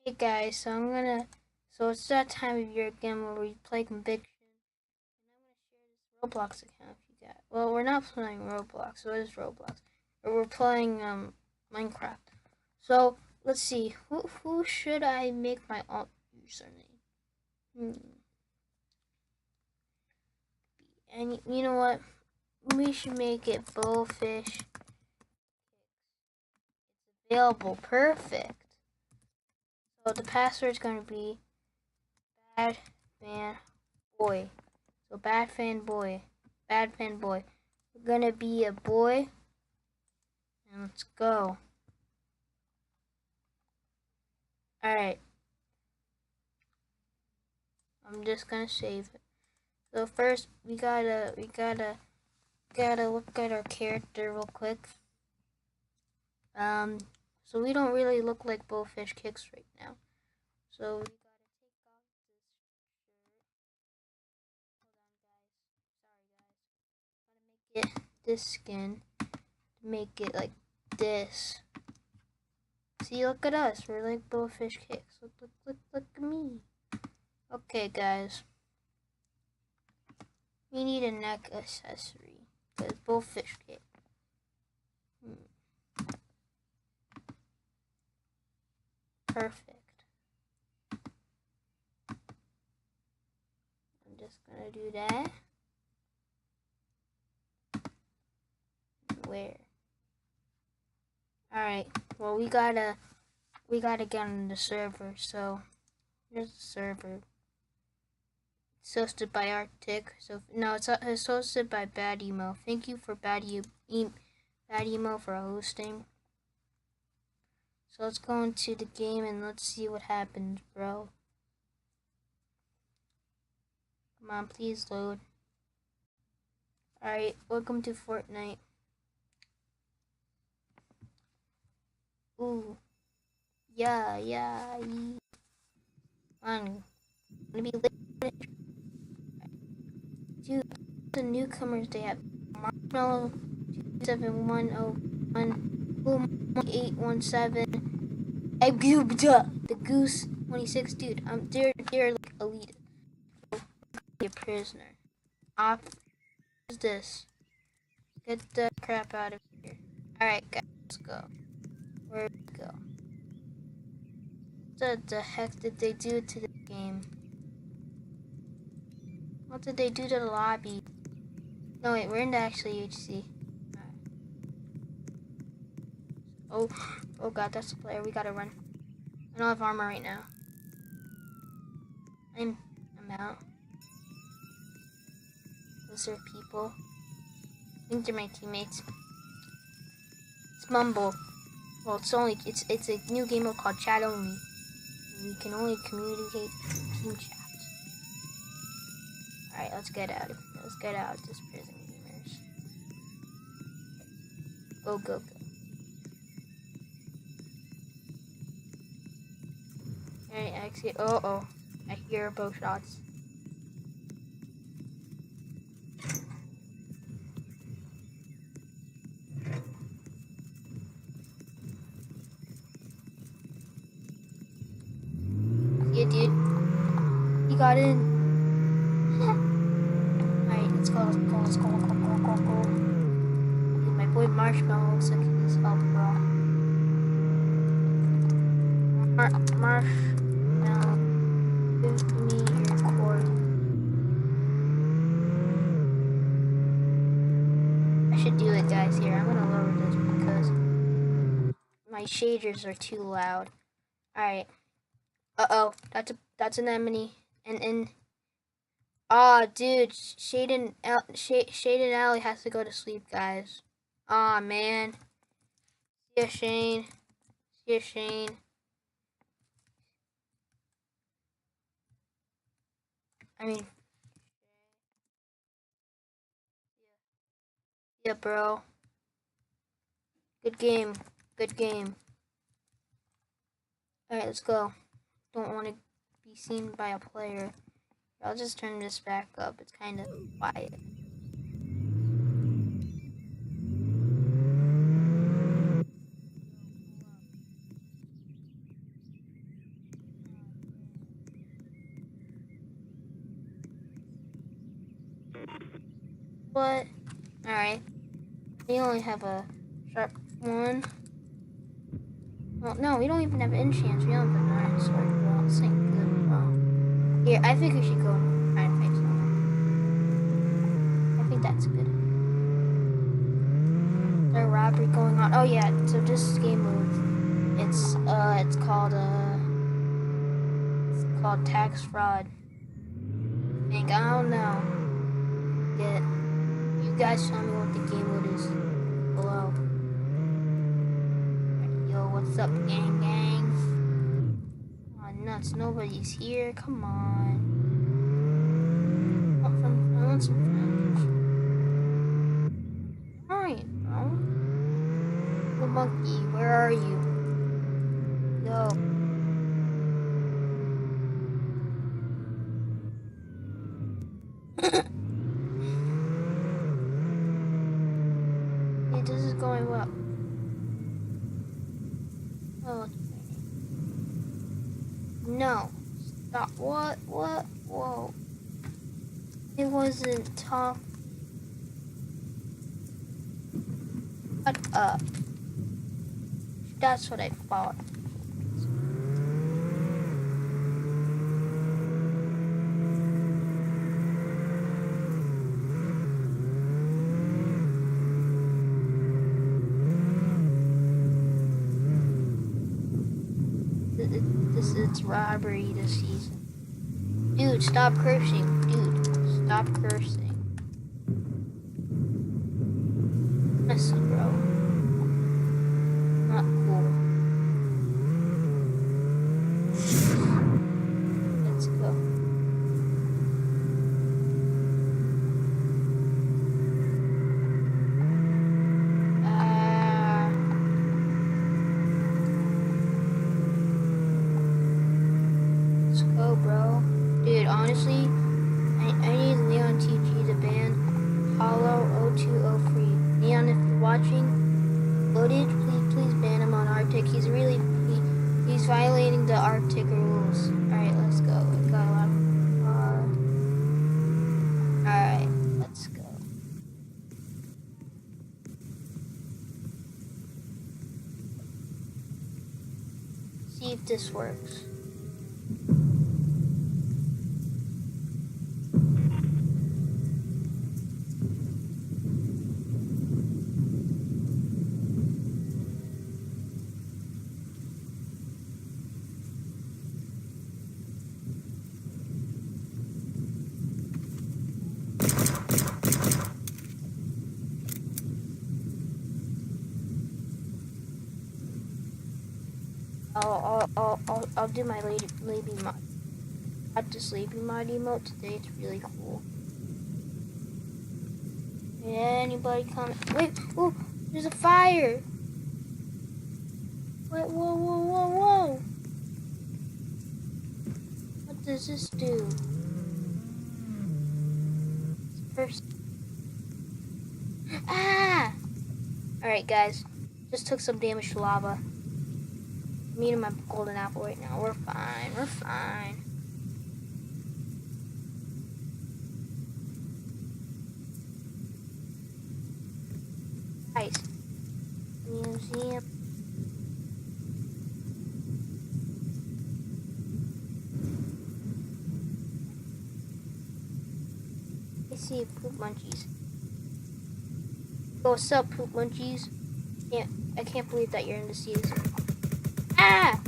Hey guys, so it's that time of year again where we play Conviction, and I'm gonna share this Roblox account if you got. Well, we're not playing Roblox. So it is Roblox, but we're playing Minecraft. So let's see, who should I make my alt username? And you know what? We should make it Bowfish. Available, perfect. So the password's gonna be bad man boy. So bad fan boy. We're gonna be a boy. And let's go. Alright. I'm just gonna save it. So first we gotta look at our character real quick. So we don't really look like Bullfish Kicks right now. So we gotta take off this shirt. Hold on guys. Sorry guys. Gotta make it this skin. Make it like this. See, look at us. We're like Bullfish Kicks. Look at me. Okay, guys. We need a neck accessory. Because Bullfish Kick. Perfect. I'm just gonna do that. Where? Alright. Well, we gotta get on the server. So here's the server. It's hosted by Arctic. So no, it's hosted by Bad Emo. Thank you for Bad Emo for hosting. So let's go into the game and let's see what happens, bro. Come on, please load. Alright, welcome to Fortnite. Ooh. Yeah. I'm gonna be lit. Dude, the newcomers they have marshmellow 27101 boom 817 the goose 26 dude. They're like elite. Be a prisoner. Off is this. Get the crap out of here. Alright guys, let's go. Where do we go? What the heck did they do to the game? What did they do to the lobby? No wait, we're in the actually HC. Right. Oh god, that's a player. We gotta run. I don't have armor right now. I'm out. Those are people. I think they're my teammates. It's Mumble. Well, it's a new game mode called Chat Only. We can only communicate team chat. Alright, let's get out of this prison, gamers. Go. Alright, actually, oh. I hear bow shots. Yeah, dude. He got in. Alright, let's go. Dude, my boy Marshmellow looks like he needs help, bro. Marshmellow, give me your cord. I should do it, guys. Here, I'm gonna lower this because my shaders are too loud. Alright. Uh-oh, that's an enemy. And dude, Shaden Alley has to go to sleep, guys. Aw, man. See ya, Shane. I mean, yeah, bro. Good game. Alright, let's go. Don't want to be seen by a player. I'll just turn this back up. It's kind of quiet. What? Alright. We only have a sharp one. Well, no, we don't even have enchants. We don't have an iron sword, bro. This ain't good, bro. Here, I think we should go and try and fight someone. I think that's good. There's a robbery going on. Oh yeah, so this game mode, it's called tax fraud. I think, I don't know. Get you guys tell me what the game mode is below. Yo, what's up, gang? Oh, nuts, nobody's here. Come on. I want some friends. Alright, bro. The monkey, where are you? Yo. Hey, this is going well. Oh, no. Stop. What? Whoa. It wasn't tough. Shut up. That's what I thought. It's robbery this season. Dude, stop cursing. Dude, stop cursing. Honestly, bro. Not cool. Let's go. Let's go, bro. Dude, honestly, I need Leon TG to ban Hollow 0203. Leon, if you're watching, Loaded, please ban him on Arctic. He's violating the Arctic rules. Alright, let's go. We got a lot of Alright, let's go. See if this works. I'll do my lady mod. Got this lady mod emote today. It's really cool. Anybody coming? Wait! Oh, there's a fire! Wait! Whoa! What does this do? First. Ah! All right, guys. Just took some damage to lava. Me and my golden apple right now. We're fine. Guys. Museum. I see poop munchies. Yo, what's up, poop munchies? I can't believe that you're in the season. Ah!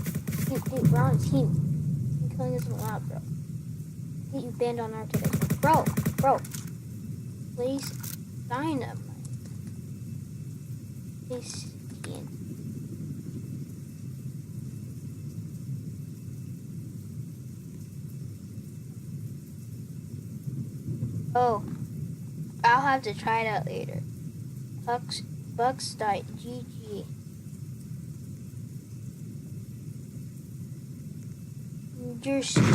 Dude, we're on a team. I'm killing isn't allowed, bro. I get you banned on Arctic. Bro. Place dynamite. Place TNT. Oh. I'll have to try it out later. Bucks died. GG. You're stupid.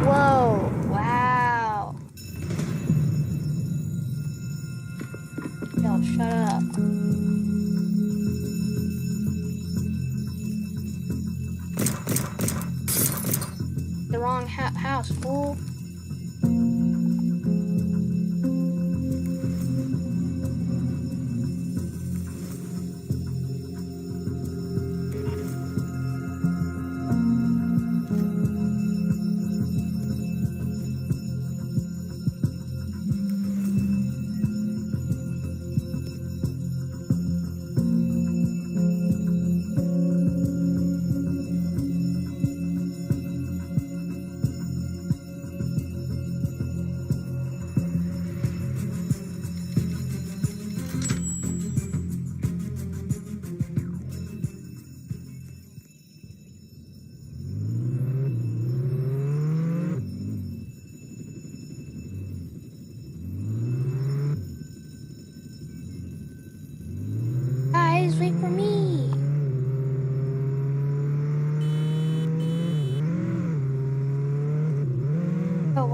Whoa. Wow. No, shut up. The wrong house, fool.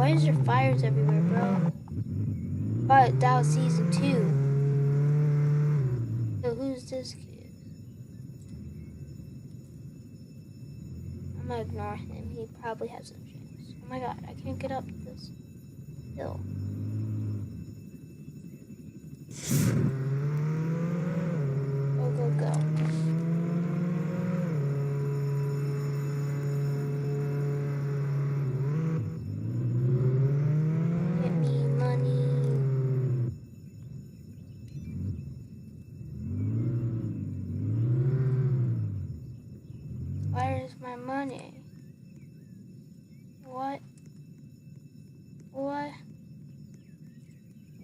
Why is there fires everywhere, bro? But that was season 2. So who's this kid? I'm gonna ignore him. He probably has a chance. Oh my god, I can't get up this hill. Go, go, go. Get me money. Where is my money? What? What?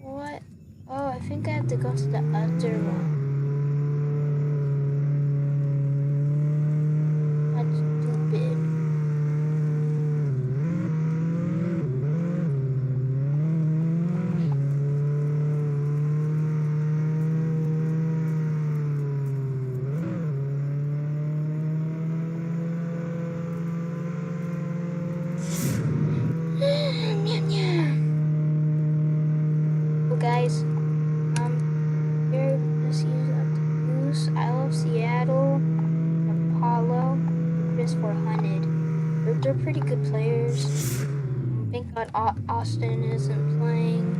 What? Oh, I think I have to go to the other one. That's stupid. Well, guys, here this is Goose. I love Seattle, Apollo, and Chris 400. They're pretty good players. Thank God Austin isn't playing.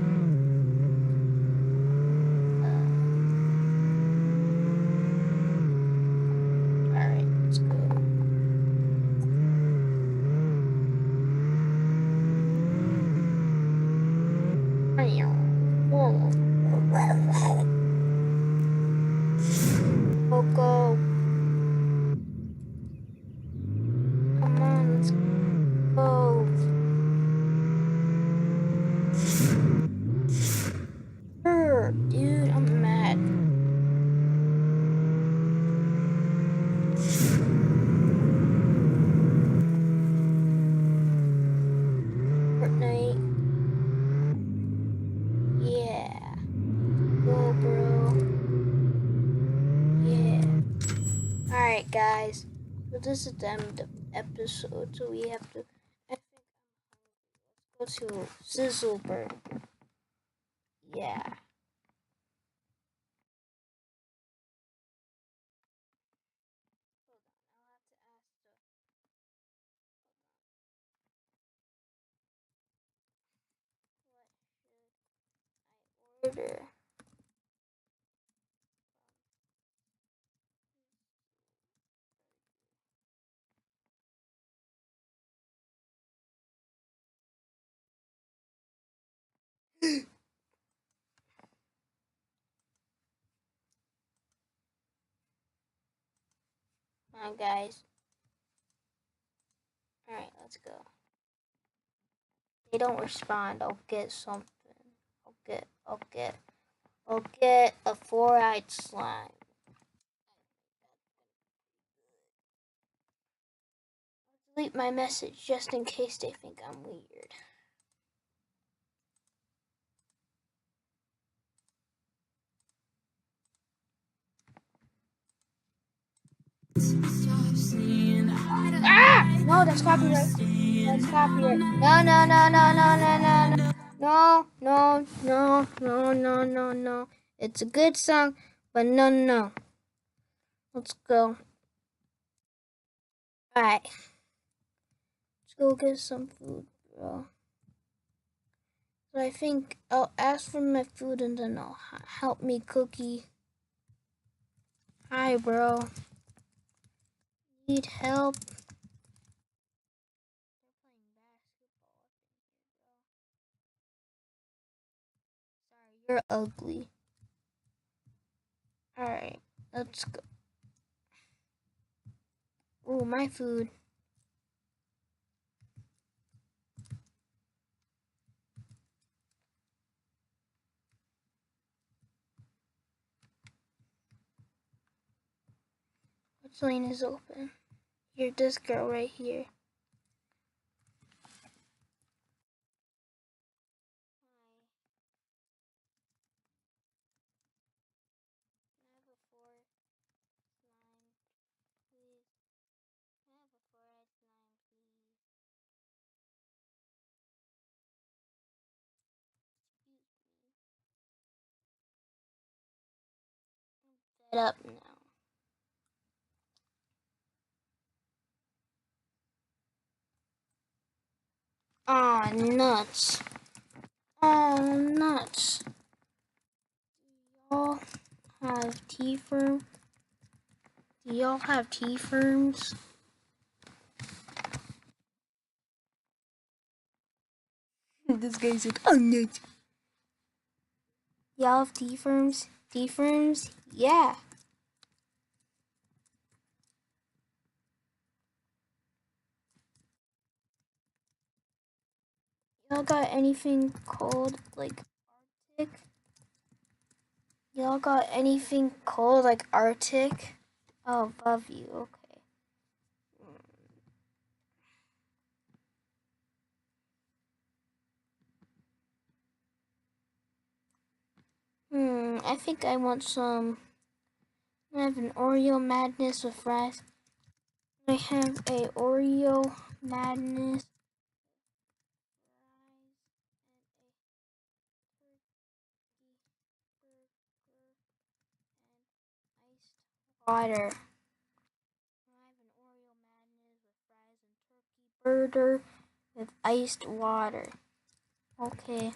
Alright, let's go. Coco. Come on, let's go. Dude, I'm mad. Fortnite. Yeah. Go, bro. Yeah. Alright, guys. So this is the end of the episode. So we have to, I think, let's go to Sizzle Burger. Yeah. Order. Come on, guys. Alright, let's go. They don't respond. I'll get something. I'll get a 4-eyed slime. I'll delete my message just in case they think I'm weird. Ah! No, that's copyright. That's copyright. No, no, no, no, no, no, no, no. No, no, no, no, no, no, no. It's a good song, but no, no. Let's go. Alright. Let's go get some food, bro. So I think I'll ask for my food and then I'll help me cookie. Hi, bro. Need help? Sorry, you're ugly. Alright, let's go. Ooh, my food. Which lane is open? Here, this girl right here. Get up now. Aw, nuts. Oh, nuts. Y'all have tferm? Do y'all have tferms? This guy said, oh, nuts. Y'all have tferms? Tferms? Yeah. Y'all got anything cold like Arctic? Y'all got anything cold like Arctic? Oh, above you, okay. I think I want some. I have an Oreo madness with fries. I have a Oreo madness water. I have an Oreo madness with fries and turkey burger with iced water. Okay.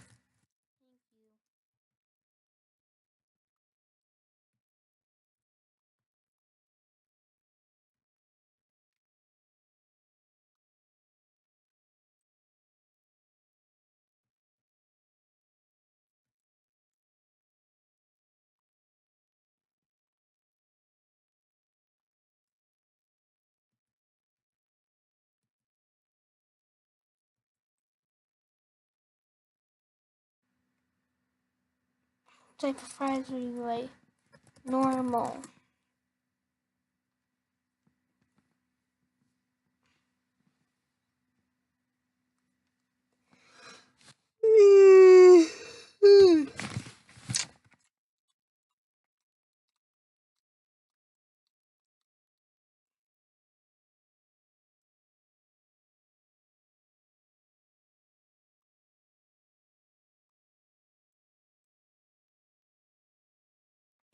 What type of fries would you like? Normal.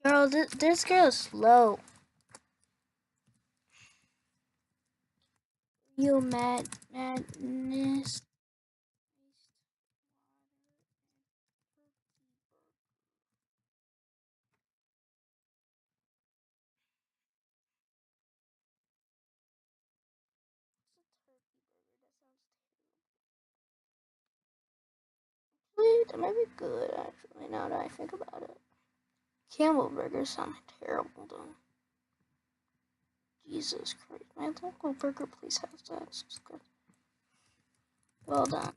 Girl, this girl is slow. You madness. Wait, that might be good actually. Now that I think about it, Campbell burgers sound terrible though. Jesus Christ, my local burger place has that. It's good. Well done.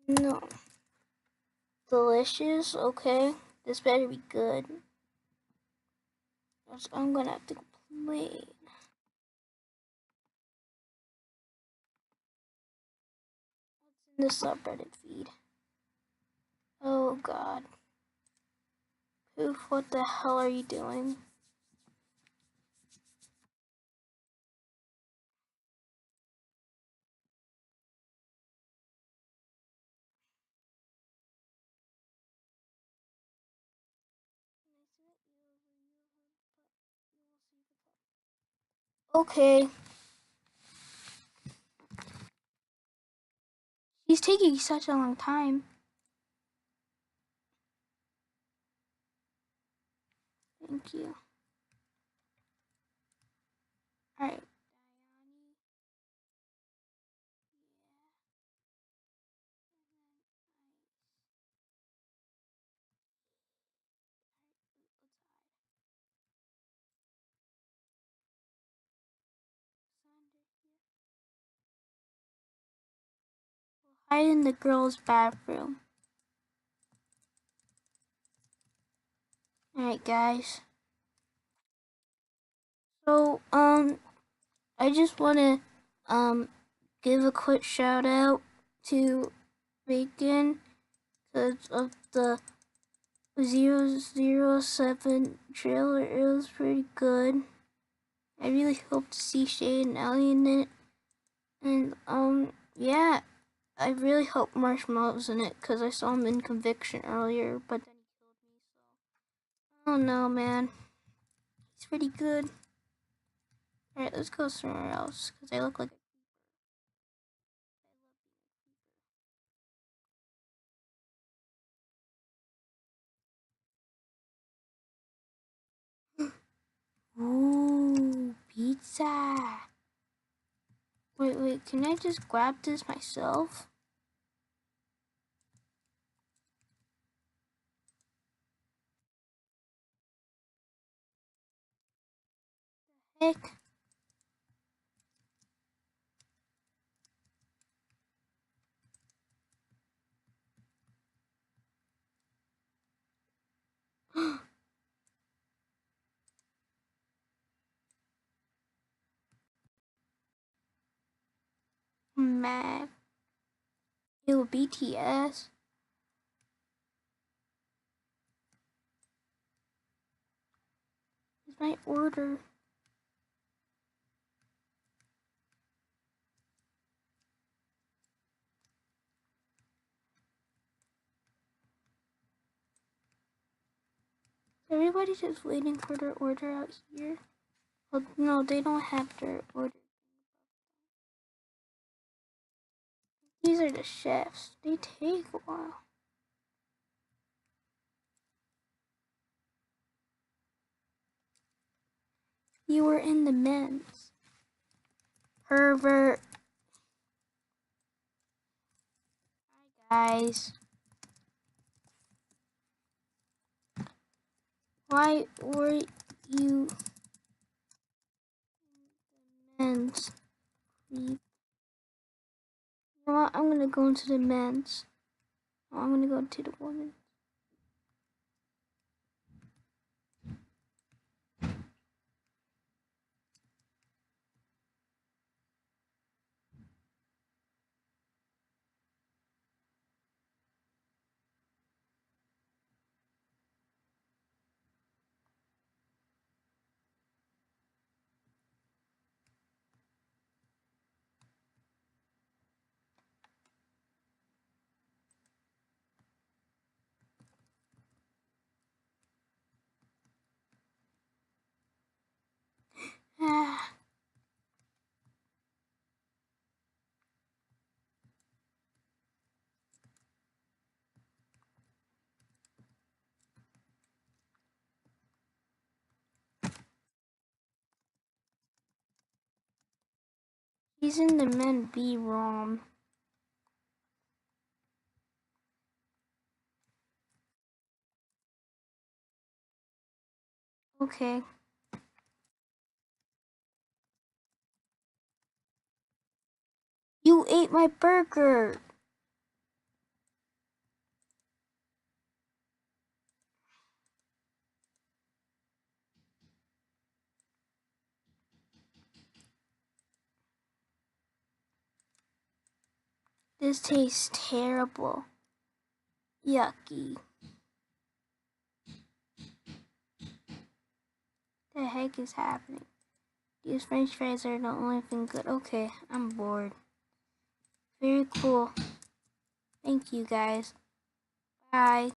No. Delicious, okay. This better be good. I'm gonna have to complain. What's in the subreddit feed? Oh god. Poof, what the hell are you doing? Okay. He's taking such a long time. Thank you. Alright. Hide in the girls' bathroom. Alright, guys. So, I just want to give a quick shout out to Bacon because of the 007 trailer. It was pretty good. I really hope to see Shade and Ellie in it. And yeah, I really hope Marshmellow's in it because I saw him in Conviction earlier, but then he killed me, so I don't know, man. He's pretty good. Alright, let's go somewhere else because I look like ooh, pizza. Wait, can I just grab this myself? Heck. Mad. Ew, BTS. It's my order. Everybody's just waiting for their order out here. Well, no, they don't have their order. These are the chefs. They take a while. You were in the men's. Pervert. Hi, guys. Why were you in the men's? You know what? I'm gonna go into the men's. Oh, I'm gonna go to the women. Ah. He's in the men B ROM. Okay. You ate my burger. This tastes terrible. Yucky. The heck is happening? These french fries are the only thing good. Okay, I'm bored. Very cool. Thank you guys. Bye.